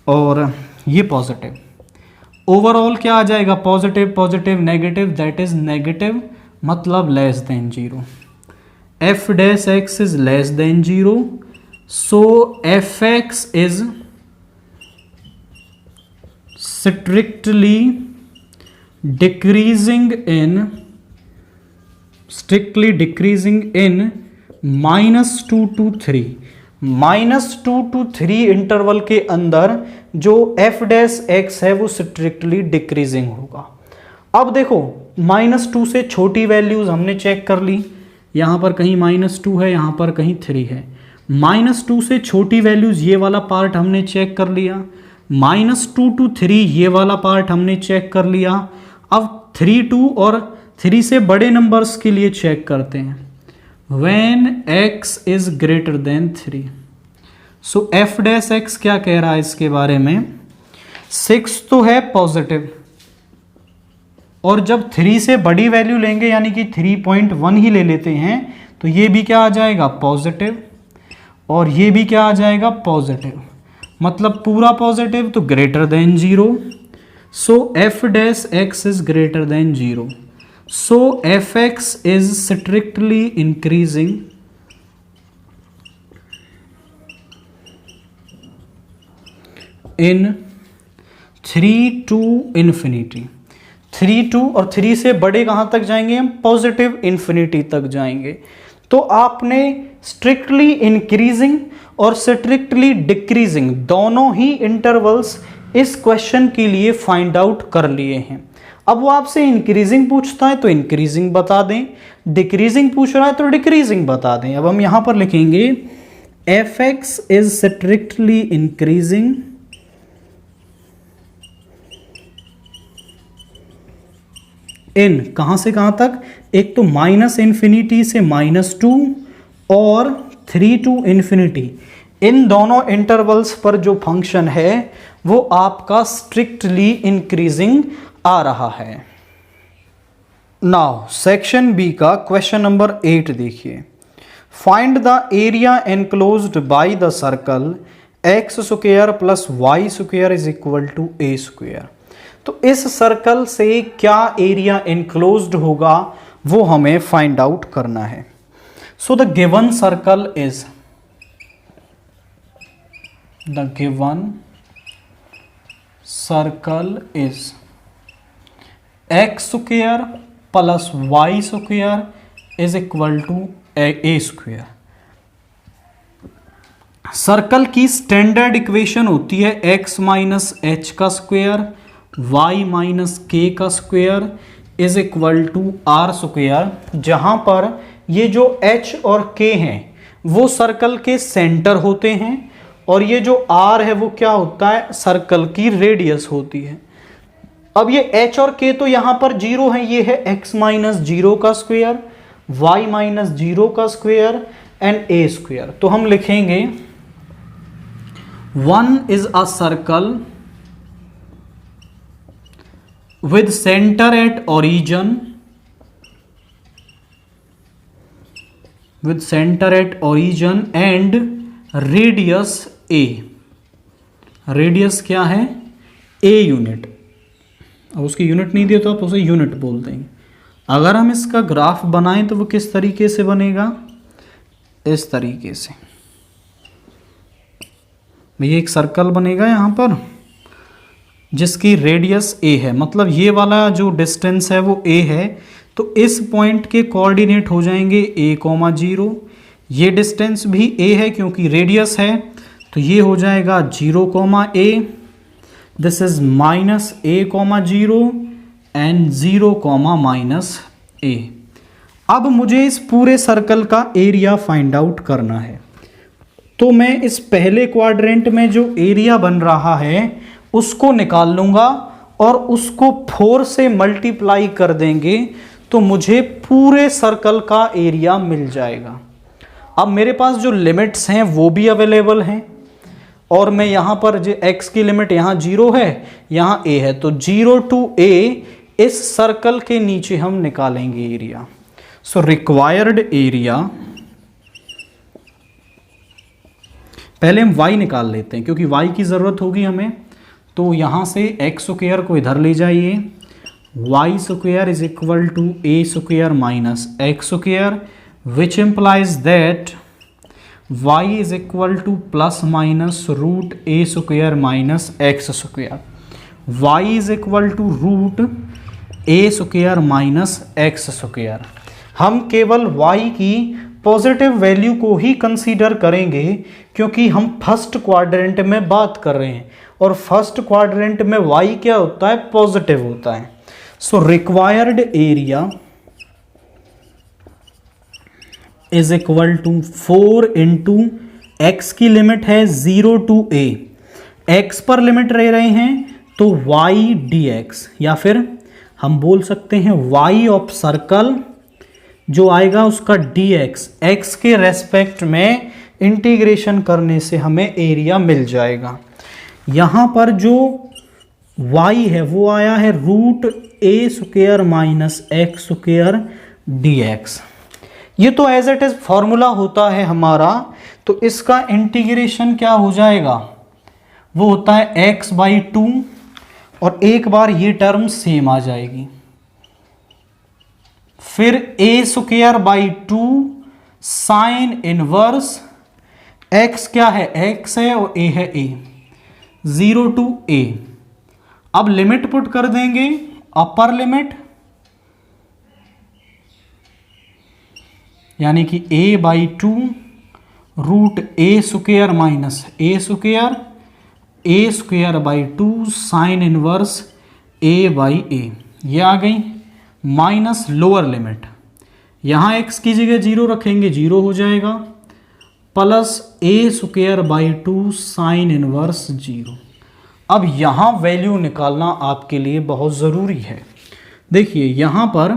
और ये पॉजिटिव। ओवरऑल क्या आ जाएगा? Positive positive negative, that is negative, मतलब less than 0। f dash x is less than 0, so fx is strictly decreasing in -2 to 3। -2 to 3 interval के अंदर जो f डैश x है वो स्ट्रिक्टली डिक्रीजिंग होगा। अब देखो -2 से छोटी वैल्यूज हमने चेक कर ली, यहां पर कहीं -2 है, यहां पर कहीं 3 है। -2 से छोटी वैल्यूज ये वाला पार्ट हमने चेक कर लिया, -2 to 3 ये वाला पार्ट हमने चेक कर लिया। अब 3 2 और 3 से बड़े नंबर्स के लिए चेक करते हैं। when x is greater than 3, so f dash x क्या कह रहा है इसके बारे में? 6 तो है पॉजिटिव, और जब 3 से बड़ी वैल्यू लेंगे यानी कि 3.1 ही ले लेते हैं तो ये भी क्या आ जाएगा? पॉजिटिव, और ये भी क्या आ जाएगा? पॉजिटिव, मतलब पूरा पॉजिटिव, तो greater than 0। So f dash x is greater than 0, so fx is strictly increasing in 3 to infinity। 3 2 और 3 से बड़े कहाँ तक जाएंगे हम, पॉजिटिव इन्फिनिटी तक जाएंगे। तो आपने स्ट्रिक्टली इंक्रीजिंग और स्ट्रिक्टली डिक्रीजिंग दोनों ही इंटरवल्स इस क्वेश्चन के लिए फाइंड आउट कर लिए हैं। अब वो आपसे इंक्रीजिंग पूछता है तो इंक्रीजिंग बता दें, डिक्रीजिंग पूछ रहा है तो डिक्रीजिंग बता दें। अब हम यहां पर लिखेंगे F x is strictly increasing in कहां से कहां तक, एक तो माइनस इन्फिनिटी से -2 और 3 to इन्फिनिटी, इन दोनों इंटरवल्स पर जो फंक्शन है वो आपका स्ट्रिक्टली इंक्रीजिंग आ रहा है। नाउ सेक्शन बी का क्वेश्चन नंबर 8 देखिए। Find the area enclosed by the circle x square plus y square is equal to a square. तो इस सर्कल से क्या एरिया एनक्लोज्ड होगा वो हमें फाइंड आउट करना है। So the given circle is, the given circle is x square plus y square is equal to a square. Circle की स्टैंडर्ड इक्वेशन होती है x माइनस एच का स्क्वायर y माइनस के का square is equal to r square, जहां पर ये जो h और k हैं वो सर्कल के सेंटर होते हैं और ये जो r है वो क्या होता है, सर्कल की रेडियस होती है। अब ये h और k तो यहां पर जीरो है, ये है x माइनस जीरो का स्क्वायर y माइनस जीरो का स्क्वायर एंड a स्क्वायर। तो हम लिखेंगे 1 is a circle with center at origin, with center at origin and radius a, radius क्या है a यूनिट। अब उसकी यूनिट नहीं दिया तो आप उसे यूनिट बोल देंगे। अगर हम इसका ग्राफ बनाएं तो वो किस तरीके से बनेगा, इस तरीके से। ये एक सर्कल बनेगा यहाँ पर जिसकी रेडियस a है, मतलब ये वाला जो डिस्टेंस है वो a है, तो इस पॉइंट के कोऑर्डिनेट हो जाएंगे a, 0। ये डिस्टेंस भी a है क्योंकि रेडियस है, तो ये हो जाएगा 0, a। This is minus a, 0 and 0, -a। अब मुझे इस पूरे सर्कल का एरिया फाइंड आउट करना है, तो मैं इस पहले क्वाड्रेंट में जो एरिया बन रहा है उसको निकाल लूंगा और उसको 4 से मल्टीप्लाई कर देंगे तो मुझे पूरे सर्कल का एरिया मिल जाएगा। अब मेरे पास जो लिमिट्स हैं वो भी अवेलेबल हैं और मैं यहाँ पर जो x की लिमिट यहाँ 0 है, यहाँ a है, तो 0 to a इस सर्कल के नीचे हम निकालेंगे एरिया। सो रिक्वायर्ड एरिया, पहले हम y निकाल लेते हैं क्योंकि y की ज़रूरत होगी हमें। तो यहाँ से x स्क्वायर को इधर ले जाइए, y square is equal to a square minus x square, which implies that y is equal to plus minus root a square minus x square. y is equal to root a square minus x square. हम केवल y की positive value को ही consider करेंगे क्योंकि हम first quadrant में बात कर रहे हैं और फर्स्ट क्वाड्रेंट में y क्या होता है, पॉजिटिव होता है। So required area is equal to 4 into x की लिमिट है 0 to a, x पर लिमिट रह रहे हैं तो y dx, या फिर हम बोल सकते हैं y ऑफ सर्कल जो आएगा उसका dx, x के रेस्पेक्ट में इंटीग्रेशन करने से हमें एरिया मिल जाएगा। यहाँ पर जो y है वो आया है root a square minus x square dx। ये तो एज इट इज फॉर्मूला होता है हमारा, तो इसका इंटीग्रेशन क्या हो जाएगा, वो होता है x/2 और एक बार ये टर्म सेम आ जाएगी, फिर a square by 2 sine inverse x क्या है, x है और a है a, 0 to a। अब लिमिट पुट कर देंगे अपर लिमिट यानी कि a/2 root a square minus a square by 2 sine inverse a/a ये आ गई, माइनस लोअर लिमिट, यहाँ x की जगह 0 रखेंगे 0 हो जाएगा, plus a square by 2 sine inverse 0। अब यहाँ वैल्यू निकालना आपके लिए बहुत ज़रूरी है। देखिए यहाँ पर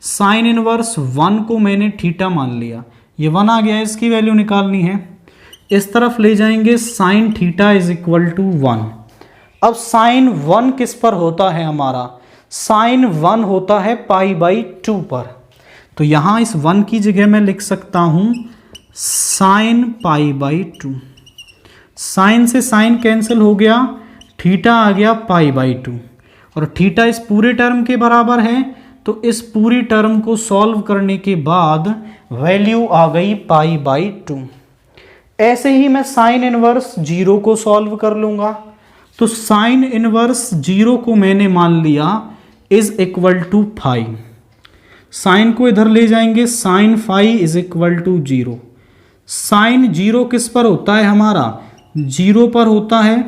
साइन इनवर्स 1 को मैंने थीटा मान लिया, ये 1 आ गया, इसकी वैल्यू निकालनी है। इस तरफ ले जाएंगे sine theta is equal to 1। अब साइन 1 किस पर होता है हमारा, साइन 1 होता है π/2 पर, तो यहाँ इस 1 की जगह मैं लिख सकता हूँ साइन π/2। साइन से साइन कैंसिल हो गया, थीटा आ गया π/2 और थीटा इस पूरे टर्म के बराबर है, तो इस पूरी टर्म को सॉल्व करने के बाद वैल्यू आ गई π/2। ऐसे ही मैं साइन इनवर्स 0 को सॉल्व कर लूँगा, तो साइन इनवर्स 0 को मैंने मान लिया इज इक्वल टू 5। साइन को इधर ले जाएंगे, sine 5 is equal to 0। Sine 0 किस पर होता है हमारा, 0 पर होता है,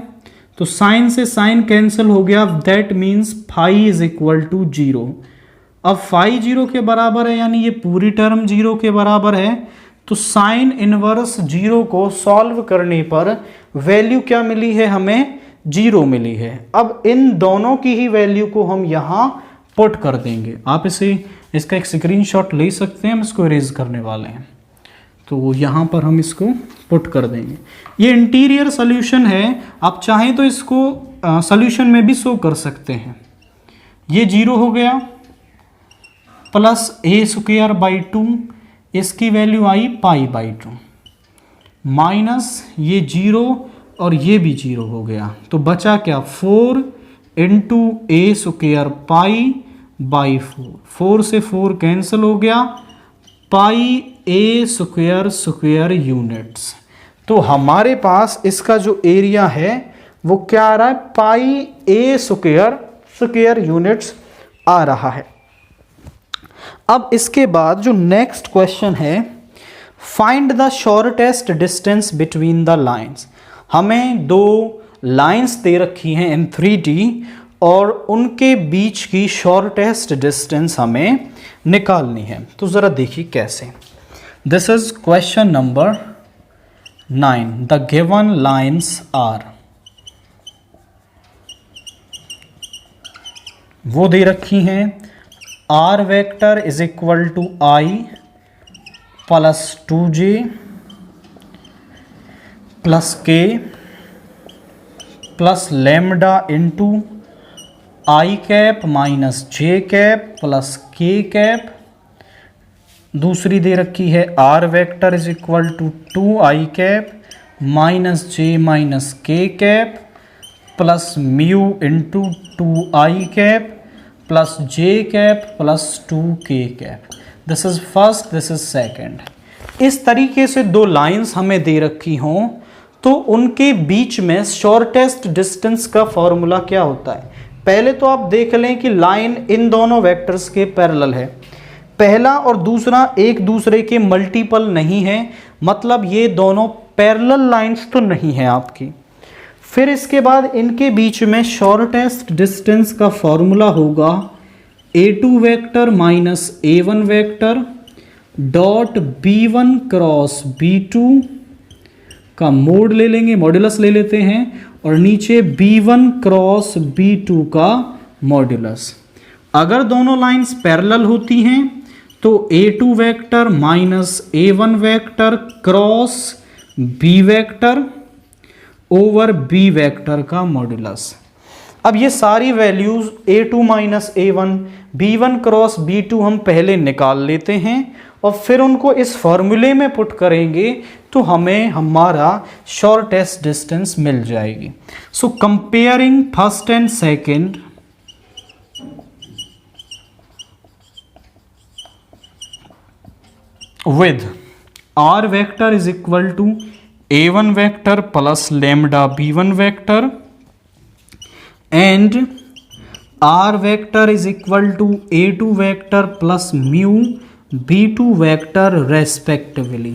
तो साइन से साइन कैंसिल हो गया, that means 5 is equal to 0। अब 5 0 के बराबर है, यानी ये पूरी टर्म 0 के बराबर है, तो साइन इनवर्स 0 को सॉल्व करने पर वैल्यू क्या मिली है हमें, 0 मिली है। अब इन दोनों की ही वैल्यू को हम यहाँ पुट कर देंगे। आप इसका एक स्क्रीनशॉट ले सकते हैं, हम इसको इरेज करने वाले हैं, तो यहाँ पर हम इसको पुट कर देंगे। ये इंटीरियर सोल्यूशन है, आप चाहें तो इसको सोल्यूशन में भी शो कर सकते हैं। ये 0 हो गया, प्लस ए स्क्वेयर बाई 2, इसकी वैल्यू आई π/2, माइनस ये 0 और ये भी 0 हो गया, तो बचा क्या 4 इंटू ए स्क्वेयर π/4, 4 से 4 कैंसिल हो गया, पाई ए स्क्वेयर यूनिट्स। तो हमारे पास इसका जो एरिया है वो क्या आ रहा है, पाई ए स्क्वेयर यूनिट्स आ रहा है। अब इसके बाद जो नेक्स्ट क्वेश्चन है, find the shortest distance between the lines. हमें 2 लाइंस दे रखी हैं इन 3D और उनके बीच की शॉर्टेस्ट डिस्टेंस हमें निकालनी है। तो ज़रा देखिए कैसे। This is question number 9। The given lines are, वो दे रखी हैं r vector is equal to i plus 2j plus k plus lambda into i cap minus j cap plus k cap. दूसरी दे रखी है r vector is equal to 2i cap minus j minus k cap plus mu into 2i cap plus j cap plus 2k cap. This is first, this is second. इस तरीके से 2 lines हमें दे रखी हों तो उनके बीच में शॉर्टेस्ट डिस्टेंस का फॉर्मूला क्या होता है। पहले तो आप देख लें कि लाइन इन दोनों वेक्टर्स के पैरेलल है, पहला और दूसरा एक दूसरे के मल्टीपल नहीं है, मतलब ये दोनों पैरेलल लाइंस तो नहीं है आपकी। फिर इसके बाद इनके बीच में शॉर्टेस्ट डिस्टेंस का फॉर्मूला होगा a2 vector minus a1 vector dot b1 cross b2 का मोड ले लेंगे, मॉड्यूलस ले लेते हैं, और नीचे b1 क्रॉस b2 का मॉड्यूलस। अगर दोनों लाइंस पैरेलल होती हैं तो a2 vector minus a1 vector cross b vector over b vector का मॉड्यूलस। अब ये सारी values a2 minus a1 b1 cross b2 हम पहले निकाल लेते हैं और फिर उनको इस फॉर्मूले में पुट करेंगे तो हमें हमारा शॉर्टेस्ट डिस्टेंस मिल जाएगी। सो comparing first and second, with r vector is equal to a1 vector plus lambda b1 vector and r vector is equal to A2 vector plus mu B2 vector respectively.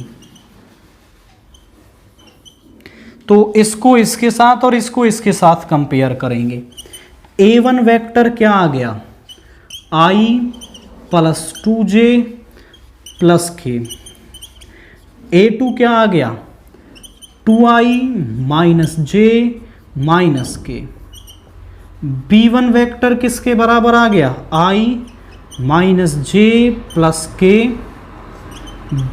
तो इसको इसके साथ और इसको इसके साथ compare करेंगे। A1 वेक्टर क्या आ गया, I plus 2J plus K। A2 क्या आ गया, 2I minus J minus K। B1 vector किसके बराबर आ गया, I minus J plus K।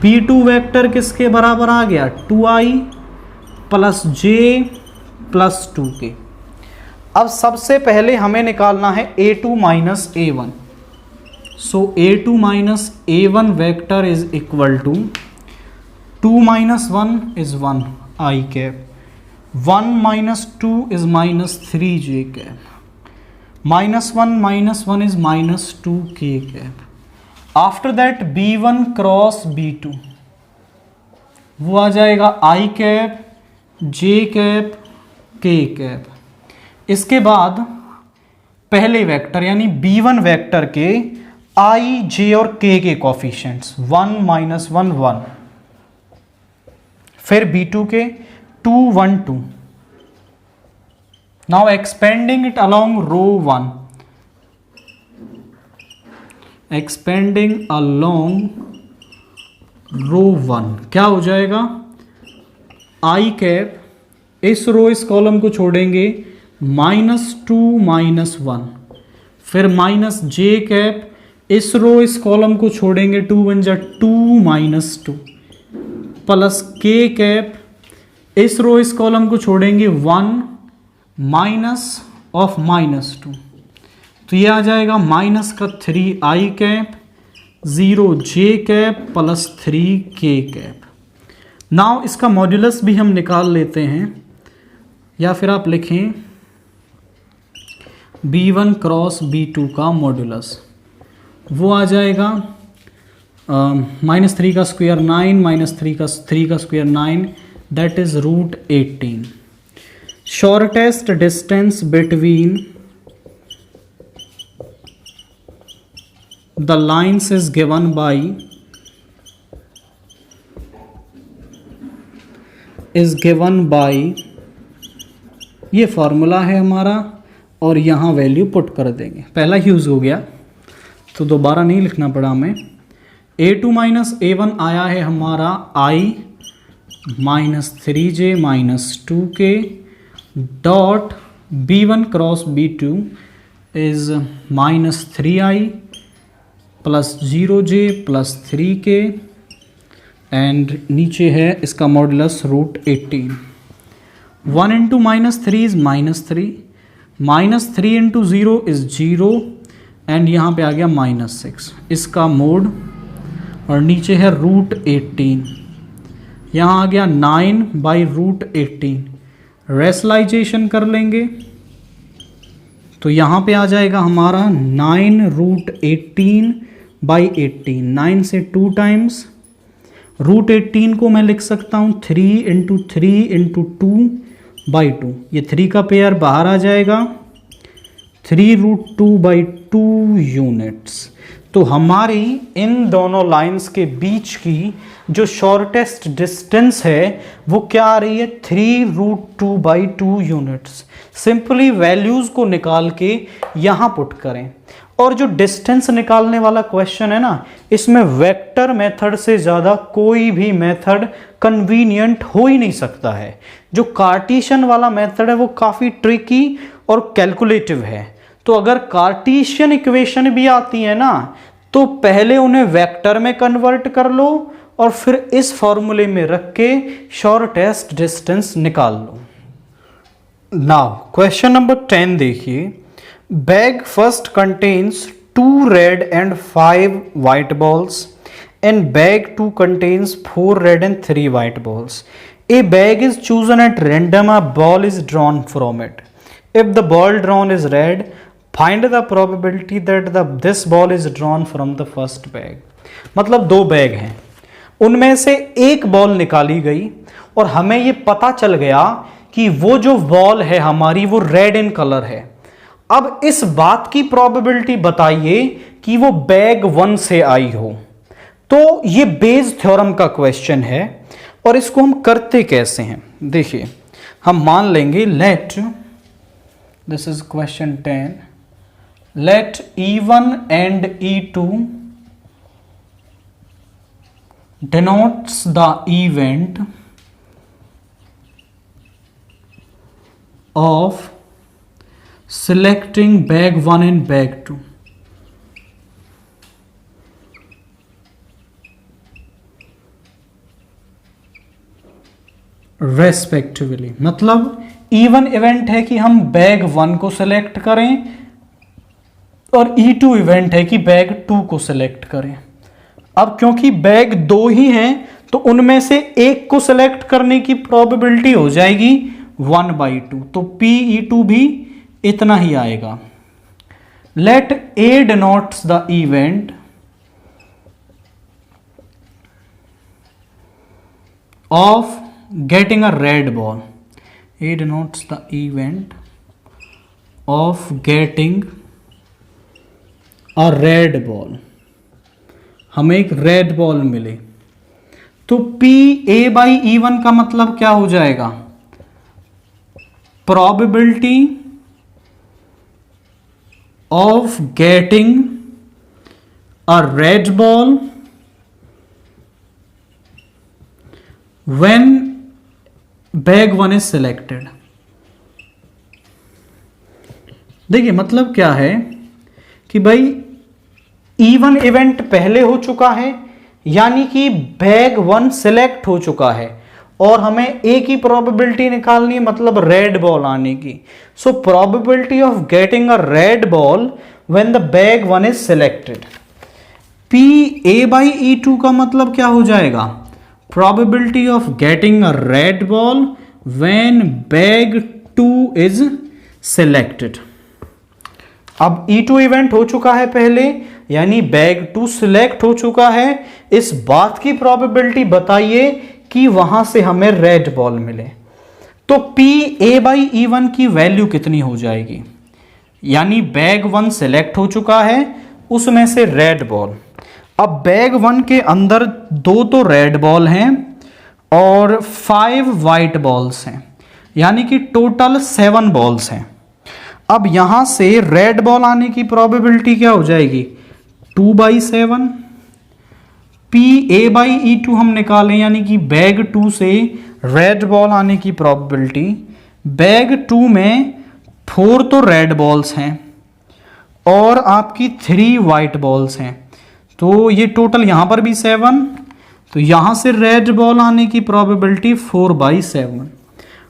B2 vector किसके बराबर आ गया, 2I plus J plus 2K। अब सबसे पहले हमें निकालना है A2 माइनस A1। सो A2 minus A1 vector is equal to 2 minus 1 is 1 I cap, 1 minus 2 is minus 3J cap, minus 1 is minus 2K cap. After that B1 cross B2 वो आ जाएगा I cap J cap K cap. इसके बाद पहले vector यानी B1 vector के I J और K के कोफिशिएंट्स 1 माइनस 1 1, फिर B2 के 2 1 2। Now expanding it along row 1, expanding along row 1 क्या हो जाएगा, I कैप, इस रो इस कॉलम को छोड़ेंगे माइनस 2 माइनस 1, फिर माइनस J कैप, इस रो इस कॉलम को छोड़ेंगे 2 1 जा 2 माइनस 2, प्लस K कैप, इस रो इस कॉलम को छोड़ेंगे 1 माइनस ऑफ माइनस 2, तो ये आ जाएगा माइनस का 3 I cap 0 J cap plus 3 K cap. Now इसका मॉड्यूलस भी हम निकाल लेते हैं, या फिर आप लिखें B1 क्रॉस B2 का मॉड्यूलस, वो आ जाएगा माइनस 3 का स्क्वायर 9 माइनस 3 का square 9, that is root 18। Shortest distance between the lines is given by ये फॉर्मूला है हमारा, और यहाँ वैल्यू पुट कर देंगे। पहला यूज़ हो गया तो दोबारा नहीं लिखना पड़ा हमें। A2 माइनस A1 आया है हमारा I minus 3J minus 2K dot B1 cross B2 is minus 3I plus 0J plus 3K and नीचे है इसका modulus root 18। 1 into minus 3 is minus 3, minus 3 into 0 is 0 and यहाँ पे आ गया माइनस 6 इसका मोड, और नीचे है रूट 18, यहाँ आ गया 9 बाई रूट 18। रेशनलाइजेशन कर लेंगे तो यहाँ पे आ जाएगा हमारा 9 रूट 18 बाई 18, 9 से 2 टाइम्स, रूट 18 को मैं लिख सकता हूँ 3 इंटू 3 इंटू 2 बाई 2, ये 3 का पेयर बाहर आ जाएगा, 3 रूट 2 बाई 2 यूनिट्स। तो हमारी इन दोनों लाइंस के बीच की जो शॉर्टेस्ट डिस्टेंस है वो क्या आ रही है, 3 root 2 by 2 units. Simply values को निकाल के यहाँ पुट करें, और जो डिस्टेंस निकालने वाला क्वेश्चन है ना, इसमें वेक्टर मेथड से ज़्यादा कोई भी मेथड कन्वीनियंट हो ही नहीं सकता है। जो कार्टेशियन वाला मेथड है वो काफ़ी ट्रिकी और कैलकुलेटिव है, तो अगर कार्टेशियन इक्वेशन भी आती है ना तो पहले उन्हें वेक्टर में कन्वर्ट कर लो और फिर इस फॉर्मूले में रख के शॉर्टेस्ट डिस्टेंस निकाल लो। नाउ क्वेश्चन नंबर 10 देखिए। Bag first contains 2 red and 5 white balls and bag 2 contains 4 red and 3 white balls. A bag is chosen at random, a ball is drawn from it. If the ball drawn is red, find the probability that this ball is drawn from the first bag. मतलब 2 bag हैं, उनमें से एक ball निकाली गई और हमें ये पता चल गया कि वो जो बॉल है हमारी वो रेड इन कलर है। अब इस बात की प्रोबेबिलिटी बताइए कि वो बैग 1 से आई हो। तो ये बेज थ्योरम का क्वेश्चन है और इसको हम करते कैसे हैं, देखिए हम मान लेंगे let, this is question 10, let E1 and E2 denotes the event of selecting bag 1 and bag 2. Respectively, मतलब E1 इवेंट है कि हम बैग 1 को सिलेक्ट करें और E2 इवेंट है कि बैग 2 को सिलेक्ट करें। अब क्योंकि बैग 2 ही हैं तो उनमें से एक को सिलेक्ट करने की प्रोबेबिलिटी हो जाएगी 1/2, तो PE2 भी इतना ही आएगा। Let A denotes the event of getting a red ball. A denotes the event of getting a red ball. हमें एक रेड बॉल मिले तो PA/E1 का मतलब क्या हो जाएगा, probability of getting a red ball when bag 1 is selected. देखिए मतलब क्या है कि भाई E1 इवेंट पहले हो चुका है, यानी कि बैग 1 सिलेक्ट हो चुका है और हमें एक ही प्रोबेबिलिटी निकालनी है, मतलब रेड बॉल आने की। So probability of getting a red ball when the bag 1 is selected. PA/E2 का मतलब क्या हो जाएगा, probability of getting a red ball when bag 2 is selected. अब E2 इवेंट हो चुका है पहले, यानी बैग 2 सिलेक्ट हो चुका है। इस बात की प्रोबेबिलिटी बताइए कि वहां से हमें रेड बॉल मिले। तो PA/E1 की वैल्यू कितनी हो जाएगी, यानी बैग 1 सिलेक्ट हो चुका है, उसमें से रेड बॉल। अब बैग 1 के अंदर 2 तो रेड बॉल हैं और 5 वाइट बॉल्स हैं, यानी कि टोटल 7 बॉल्स हैं। अब यहां से रेड बॉल आने की प्रोबेबिलिटी क्या हो जाएगी, 2/7। PA/E2 हम निकालें, यानी कि बैग 2 से रेड बॉल आने की प्रोबेबिलिटी, बैग 2 में 4 तो रेड बॉल्स हैं और आपकी 3 वाइट बॉल्स हैं, तो ये टोटल यहां पर भी 7, तो यहां से रेड बॉल आने की प्रोबेबिलिटी 4/7।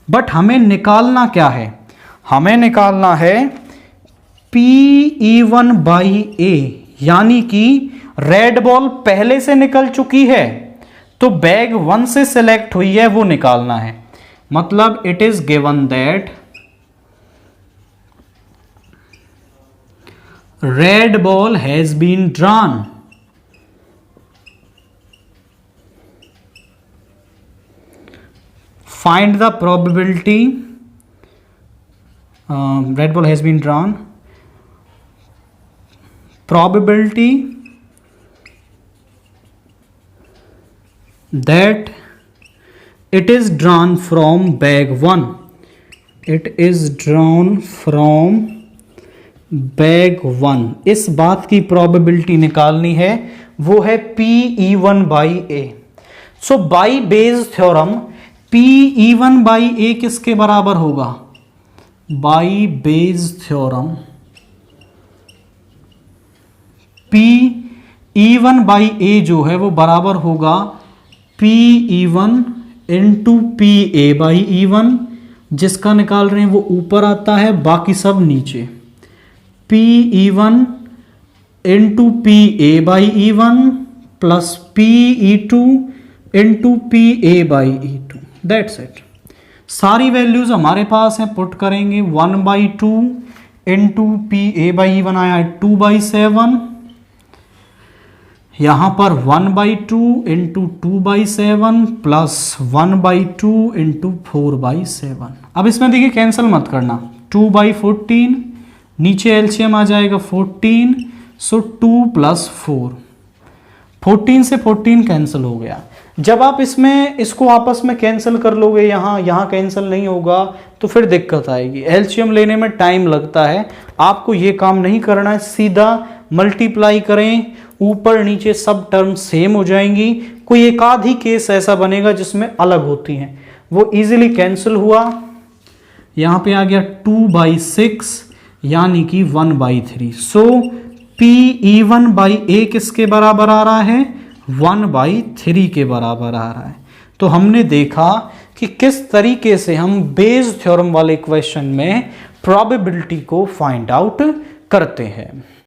बट हमें निकालना क्या है, हमें निकालना है PE1/A, यानी कि रेड बॉल पहले से निकल चुकी है तो बैग 1 से सिलेक्ट हुई है, वो निकालना है। मतलब it is given that red ball has been drawn find the probability red ball has been drawn, probability that it is drawn from bag 1, it is drawn from bag 1। इस बात की probability निकालनी है, वो है PE1/A। So by beige theorem PE1/A किसके बराबर होगा, बाई बेज थ्योरम PE1/A जो है वो बराबर होगा PE1 इंटू PA/E1, जिसका निकाल रहे हैं वो ऊपर आता है, बाकी सब नीचे। PE1 into PA/E1 plus PE2 into PA/E2, that's it. सारी वैल्यूज हमारे पास हैं, पुट करेंगे। 1/2 इंटू PA/E1 आया 2/7, यहां पर 1/2 इंटू 2/7 प्लस 1/2 इंटू 4/7। अब इसमें देखिए कैंसिल मत करना, 2/14 नीचे एलसीएम आ जाएगा 14, सो 2 + 4, 14 से 14 कैंसिल हो गया। जब आप इसमें इसको आपस में कैंसिल कर लोगे, यहाँ कैंसिल नहीं होगा तो फिर दिक्कत आएगी। एलसीएम लेने में टाइम लगता है, आपको ये काम नहीं करना है, सीधा मल्टीप्लाई करें, ऊपर नीचे सब टर्म सेम हो जाएंगी। कोई एक आध ही केस ऐसा बनेगा जिसमें अलग होती हैं, वो इजीली कैंसिल हुआ। यहाँ पे आ गया 2/6 यानी कि 1/3। सो P(E1/A) किसके बराबर आ रहा है? 1/3 के बराबर आ रहा है। तो हमने देखा कि किस तरीके से हम बेस थ्योरम वाले क्वेश्चन में प्रोबेबिलिटी को फाइंड आउट करते हैं।